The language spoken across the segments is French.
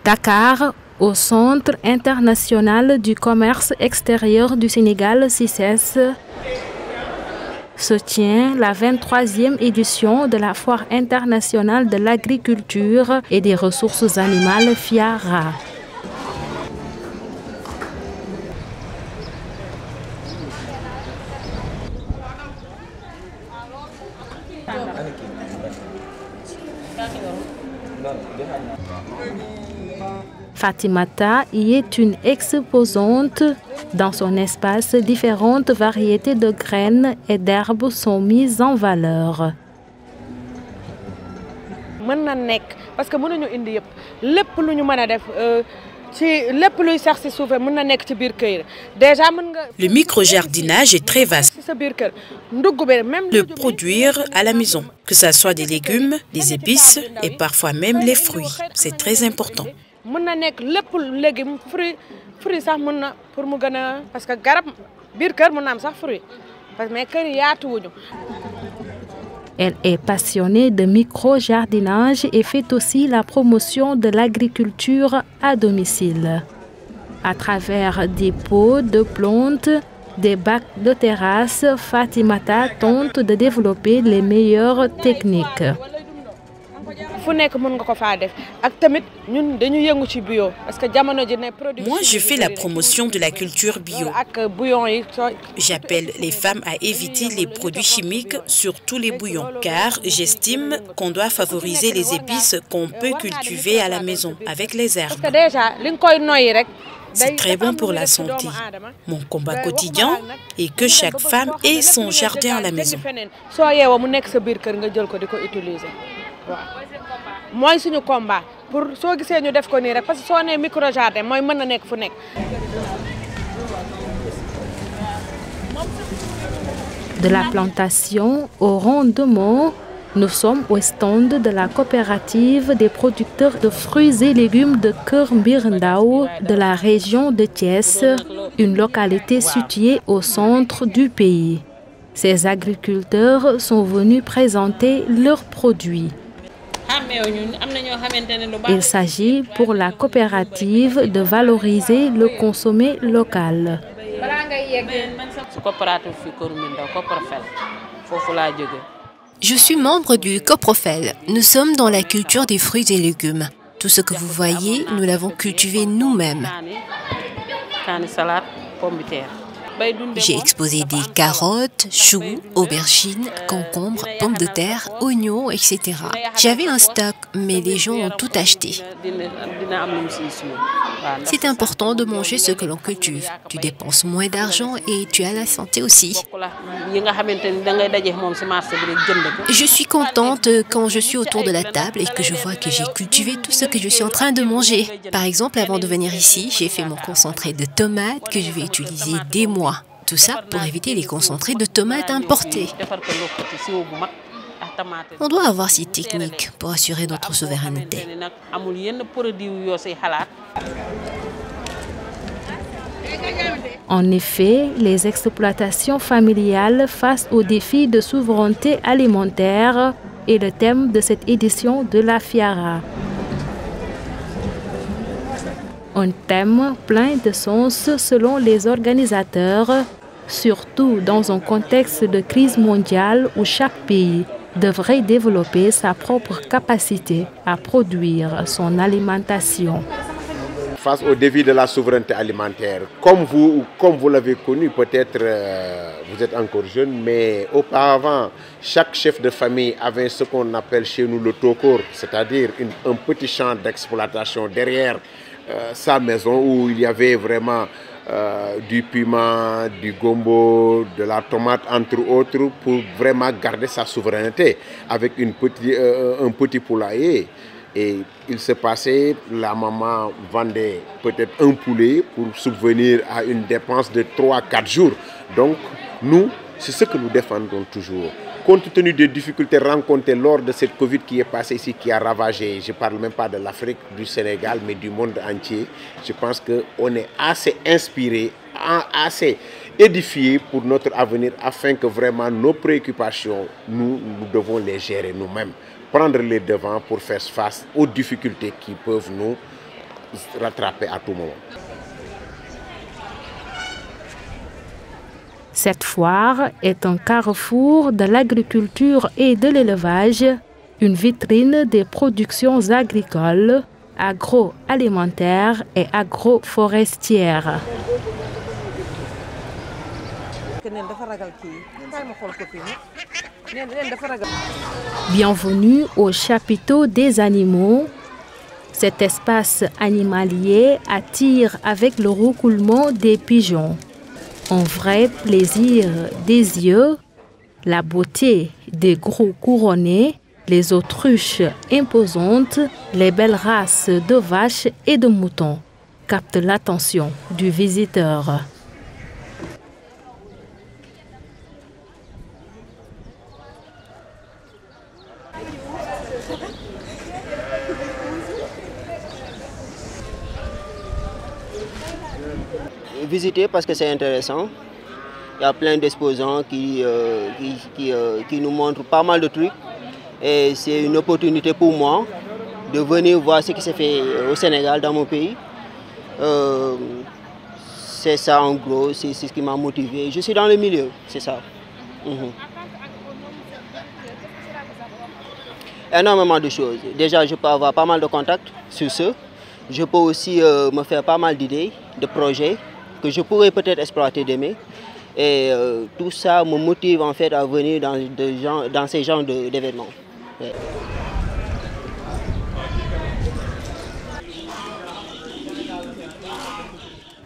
Dakar, au Centre international du commerce extérieur du Sénégal, CICES, se tient la 23e édition de la Foire internationale de l'agriculture et des ressources animales FIARA. Fatimata y est une exposante. Dans son espace, différentes variétés de graines et d'herbes sont mises en valeur. Parce que le micro-jardinage est très vaste. Le produire à la maison, que ce soit des légumes, des épices et parfois même les fruits, c'est très important. Elle est passionnée de micro-jardinage et fait aussi la promotion de l'agriculture à domicile. À travers des pots de plantes, des bacs de terrasse, Fatimata tente de développer les meilleures techniques. Moi, je fais la promotion de la culture bio. J'appelle les femmes à éviter les produits chimiques, surtout les bouillons, car j'estime qu'on doit favoriser les épices qu'on peut cultiver à la maison avec les herbes. C'est très bon pour la santé. Mon combat quotidien est que chaque femme ait son jardin à la maison. De la plantation au rendement, nous sommes au stand de la coopérative des producteurs de fruits et légumes de Keur Mbir Ndao de la région de Thiès, une localité située au centre du pays. Ces agriculteurs sont venus présenter leurs produits. Il s'agit pour la coopérative de valoriser le consommé local. Je suis membre du Coprofel. Nous sommes dans la culture des fruits et légumes. Tout ce que vous voyez, nous l'avons cultivé nous-mêmes. J'ai exposé des carottes, choux, aubergines, concombres, pommes de terre, oignons, etc. J'avais un stock, mais les gens ont tout acheté. C'est important de manger ce que l'on cultive. Tu dépenses moins d'argent et tu as la santé aussi. Je suis contente quand je suis autour de la table et que je vois que j'ai cultivé tout ce que je suis en train de manger. Par exemple, avant de venir ici, j'ai fait mon concentré de tomates que je vais utiliser des mois. Tout ça pour éviter les concentrés de tomates importés. On doit avoir ces techniques pour assurer notre souveraineté. En effet, les exploitations familiales face aux défis de souveraineté alimentaire est le thème de cette édition de la FIARA. Un thème plein de sens selon les organisateurs, surtout dans un contexte de crise mondiale où chaque pays devrait développer sa propre capacité à produire son alimentation. Face au défi de la souveraineté alimentaire, comme vous l'avez connu, peut-être vous êtes encore jeune, mais auparavant, chaque chef de famille avait ce qu'on appelle chez nous le tokor, c'est-à-dire un petit champ d'exploitation derrière sa maison où il y avait vraiment du piment, du gombo, de la tomate, entre autres, pour vraiment garder sa souveraineté avec un petit poulailler. Et il se passait, la maman vendait peut-être un poulet pour subvenir à une dépense de 3-4 jours. Donc, nous, c'est ce que nous défendons toujours. Compte tenu des difficultés rencontrées lors de cette Covid qui est passée ici, qui a ravagé, je ne parle même pas de l'Afrique, du Sénégal, mais du monde entier, je pense qu'on est assez inspiré, assez édifié pour notre avenir afin que vraiment nos préoccupations, nous devons les gérer nous-mêmes, prendre les devants pour faire face aux difficultés qui peuvent nous rattraper à tout moment. Cette foire est un carrefour de l'agriculture et de l'élevage, une vitrine des productions agricoles, agroalimentaires et agroforestières. Bienvenue au chapiteau des animaux. Cet espace animalier attire avec le roucoulement des pigeons. Un vrai plaisir des yeux, la beauté des gros couronnés, les autruches imposantes, les belles races de vaches et de moutons captent l'attention du visiteur. Visiter parce que c'est intéressant. Il y a plein d'exposants qui nous montrent pas mal de trucs. Et c'est une opportunité pour moi de venir voir ce qui s'est fait au Sénégal, dans mon pays. C'est ça en gros, c'est ce qui m'a motivé. Je suis dans le milieu, c'est ça. Énormément de choses. Déjà, je peux avoir pas mal de contacts sur ce. Je peux aussi me faire pas mal d'idées, de projets que je pourrais peut-être exploiter demain. Et tout ça me motive en fait à venir dans ces genres d'événements. Ouais.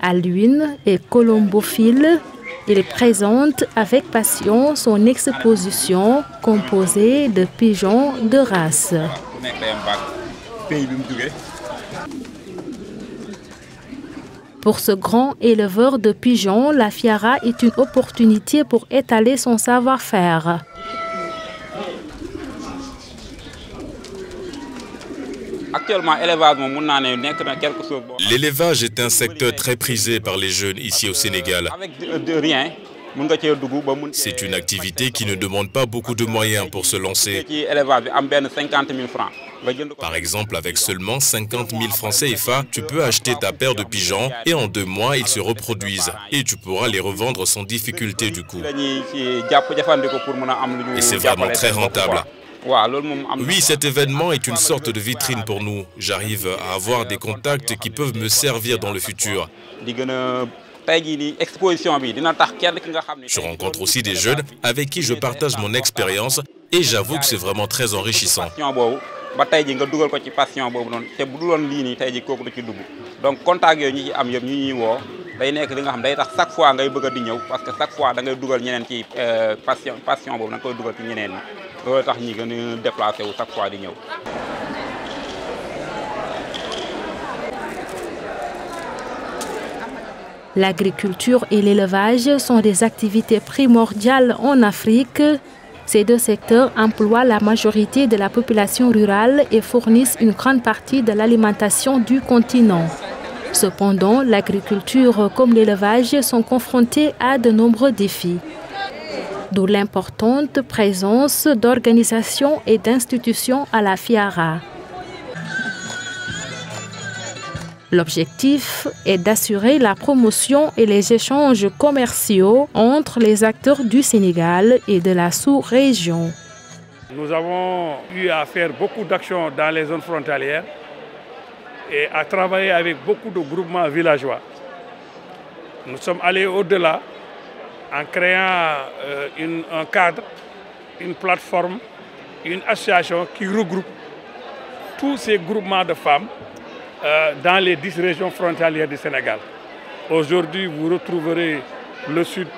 Alwin est colombophile. Il présente avec passion son exposition composée de pigeons de race. Pour ce grand éleveur de pigeons, la Fiara est une opportunité pour étaler son savoir-faire. L'élevage est un secteur très prisé par les jeunes ici au Sénégal. C'est une activité qui ne demande pas beaucoup de moyens pour se lancer. Par exemple, avec seulement 50 000 francs CFA, tu peux acheter ta paire de pigeons et en 2 mois, ils se reproduisent. Et tu pourras les revendre sans difficulté du coup. Et c'est vraiment très rentable. Oui, cet événement est une sorte de vitrine pour nous. J'arrive à avoir des contacts qui peuvent me servir dans le futur. Je rencontre aussi des jeunes avec qui je partage mon expérience et j'avoue que c'est vraiment très enrichissant. Donc contact yooyu ñi ci am yëpp ñi woo day nekk li nga xam day tax chaque fois ngay bëgg di ñëw parce que chaque fois da ngay dugal ñeneen ci passion boobu da nga koy dugal ci ñeneen ñi loolu tax ñi gën a déplacé wu chaque fois di ñëw. L'agriculture et l'élevage sont des activités primordiales en Afrique. Ces 2 secteurs emploient la majorité de la population rurale et fournissent une grande partie de l'alimentation du continent. Cependant, l'agriculture comme l'élevage sont confrontés à de nombreux défis. D'où l'importante présence d'organisations et d'institutions à la Fiara. L'objectif est d'assurer la promotion et les échanges commerciaux entre les acteurs du Sénégal et de la sous-région. Nous avons eu à faire beaucoup d'actions dans les zones frontalières et à travailler avec beaucoup de groupements villageois. Nous sommes allés au-delà en créant un cadre, une plateforme, une association qui regroupe tous ces groupements de femmes dans les 10 régions frontalières du Sénégal. Aujourd'hui, vous retrouverez le sud,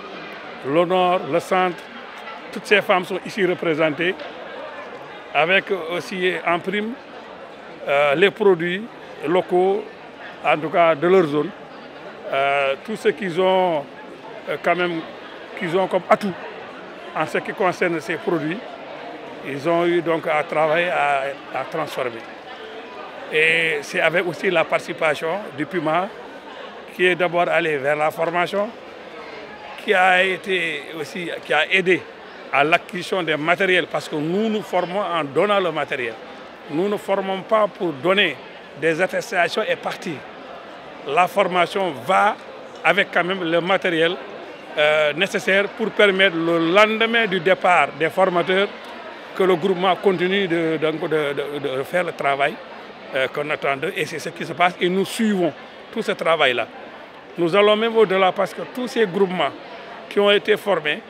le nord, le centre. Toutes ces femmes sont ici représentées, avec aussi en prime les produits locaux, en tout cas de leur zone. Tout ce qu'ils ont comme atout en ce qui concerne ces produits, ils ont eu donc à travailler à transformer. Et c'est avec aussi la participation du PUMA qui est d'abord allé vers la formation, qui a aidé à l'acquisition des matériels parce que nous nous formons en donnant le matériel. Nous ne formons pas pour donner des attestations est partie. La formation va avec quand même le matériel nécessaire pour permettre le lendemain du départ des formateurs que le groupement continue de faire le travail qu'on attend d'eux. Et c'est ce qui se passe et nous suivons tout ce travail-là. Nous allons même au-delà parce que tous ces groupements qui ont été formés,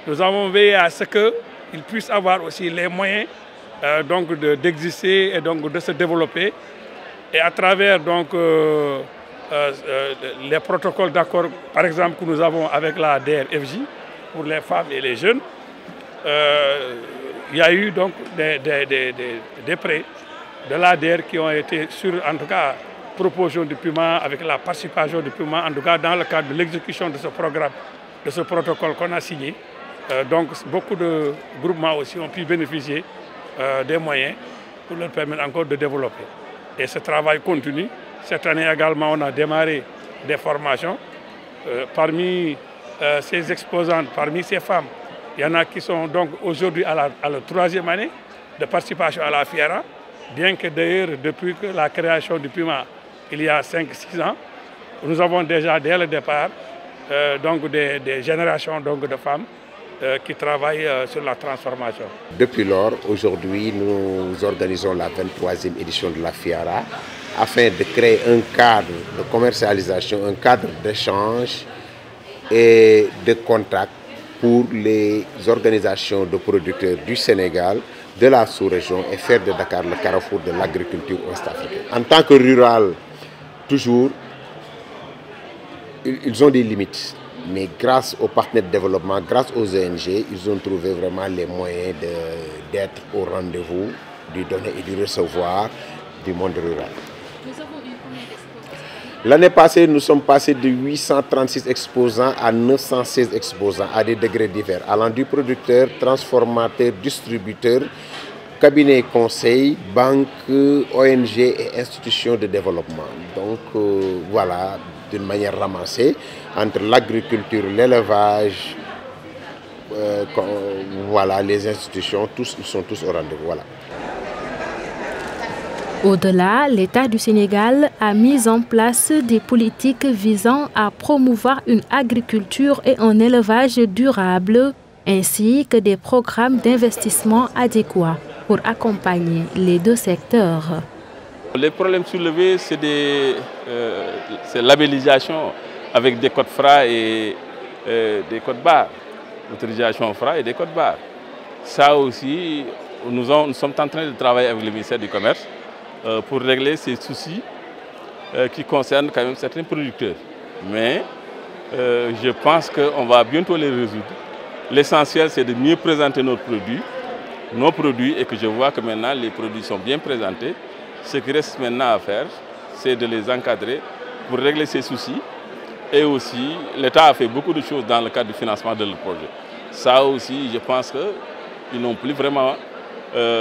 nous avons veillé à ce qu'ils puissent avoir aussi les moyens d'exister et donc de se développer. Et à travers donc, les protocoles d'accord, par exemple, que nous avons avec la DRFJ pour les femmes et les jeunes, il y a eu donc des prêts de l'ADR qui ont été sur, en tout cas, proposition du PUMA, avec la participation du PUMA, en tout cas dans le cadre de l'exécution de ce programme, de ce protocole qu'on a signé. Donc beaucoup de groupements aussi ont pu bénéficier des moyens pour leur permettre encore de développer. Et ce travail continue. Cette année également, on a démarré des formations. Parmi ces exposantes, parmi ces femmes, il y en a qui sont donc aujourd'hui à la 3e année de participation à la FIERA, bien que d'ailleurs, depuis que la création du PUMA, il y a 5-6 ans, nous avons déjà dès le départ donc des générations donc, de femmes qui travaillent sur la transformation. Depuis lors, aujourd'hui, nous organisons la 23e édition de la FIERA afin de créer un cadre de commercialisation, un cadre d'échange et de contact pour les organisations de producteurs du Sénégal, de la sous-région et faire de Dakar le carrefour de l'agriculture ouest-africaine. En tant que rural, toujours, ils ont des limites. Mais grâce aux partenaires de développement, grâce aux ONG, ils ont trouvé vraiment les moyens d'être au rendez-vous, du donner et du recevoir du monde rural. L'année passée, nous sommes passés de 836 exposants à 916 exposants à des degrés divers, allant du producteur, transformateur, distributeur, cabinet conseil, banque, ONG et institutions de développement. Donc voilà, d'une manière ramassée, entre l'agriculture, l'élevage, voilà, les institutions, ils sont tous au rendez-vous. Voilà. Au-delà, l'État du Sénégal a mis en place des politiques visant à promouvoir une agriculture et un élevage durable, ainsi que des programmes d'investissement adéquats pour accompagner les deux secteurs. Les problèmes soulevés, c'est labellisation avec des codes FRA et des codes barres, l'autorisation FRA et des codes barres. Ça aussi, nous sommes en train de travailler avec le ministère du Commerce pour régler ces soucis qui concernent quand même certains producteurs. Mais je pense qu'on va bientôt les résoudre. L'essentiel, c'est de mieux présenter nos produits et que je vois que maintenant les produits sont bien présentés. Ce qui reste maintenant à faire, c'est de les encadrer pour régler ces soucis. Et aussi, l'État a fait beaucoup de choses dans le cadre du financement de leur projet. Ça aussi, je pense qu'ils n'ont plus vraiment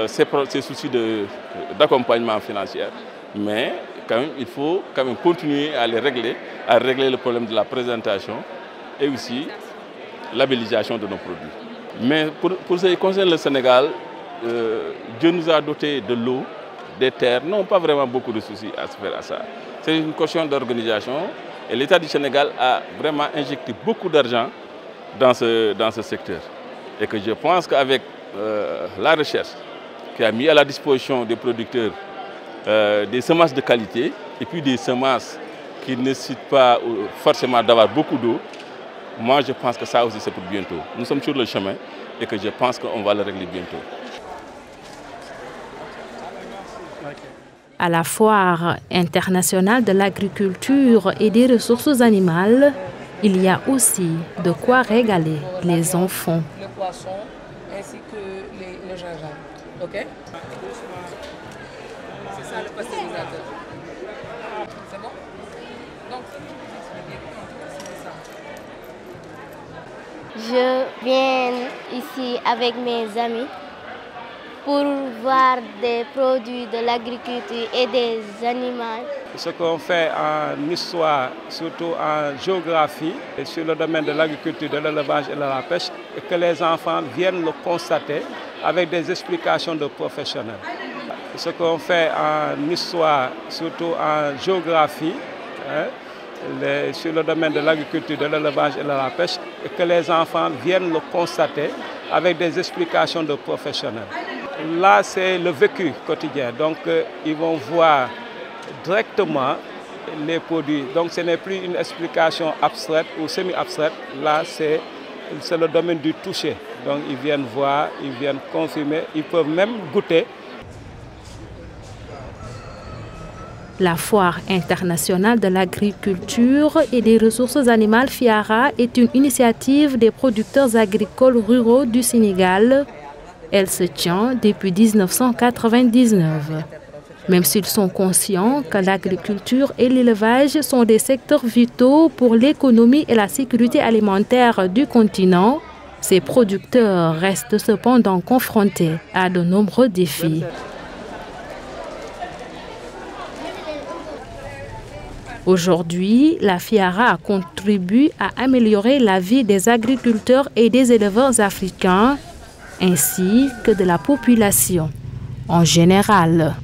ces soucis d'accompagnement financier. Mais quand même, il faut quand même continuer à les régler, à régler le problème de la présentation et aussi labellisation de nos produits. Mais pour ce qui concerne le Sénégal, Dieu nous a doté de l'eau, des terres, non pas vraiment beaucoup de soucis à se faire à ça. C'est une question d'organisation et l'État du Sénégal a vraiment injecté beaucoup d'argent dans ce secteur. Et que je pense qu'avec la recherche qui a mis à la disposition des producteurs des semences de qualité et puis des semences qui ne nécessitent pas forcément d'avoir beaucoup d'eau, moi je pense que ça aussi c'est pour bientôt. Nous sommes sur le chemin et que je pense qu'on va le régler bientôt. À la foire internationale de l'agriculture et des ressources animales, il y a aussi de quoi régaler les enfants. Le poisson ainsi que le gingembre. Ok? C'est ça le pasteurisateur. C'est bon? Donc, je viens ici avec mes amis pour voir des produits de l'agriculture et des animaux. Ce qu'on fait en histoire, surtout en géographie, et sur le domaine de l'agriculture, de l'élevage et de la pêche, et que les enfants viennent le constater avec des explications de professionnels. ce qu'on fait en histoire, surtout en géographie, sur le domaine de l'agriculture, de l'élevage et de la pêche, et que les enfants viennent le constater avec des explications de professionnels. Là, c'est le vécu quotidien, donc ils vont voir directement les produits. Donc ce n'est plus une explication abstraite ou semi-abstraite, là c'est le domaine du toucher. Donc ils viennent voir, ils viennent confirmer, ils peuvent même goûter. La Foire internationale de l'agriculture et des ressources animales FIARA est une initiative des producteurs agricoles ruraux du Sénégal. Elle se tient depuis 1999. Même s'ils sont conscients que l'agriculture et l'élevage sont des secteurs vitaux pour l'économie et la sécurité alimentaire du continent, ces producteurs restent cependant confrontés à de nombreux défis. Aujourd'hui, la FIARA contribue à améliorer la vie des agriculteurs et des éleveurs africains, ainsi que de la population en général.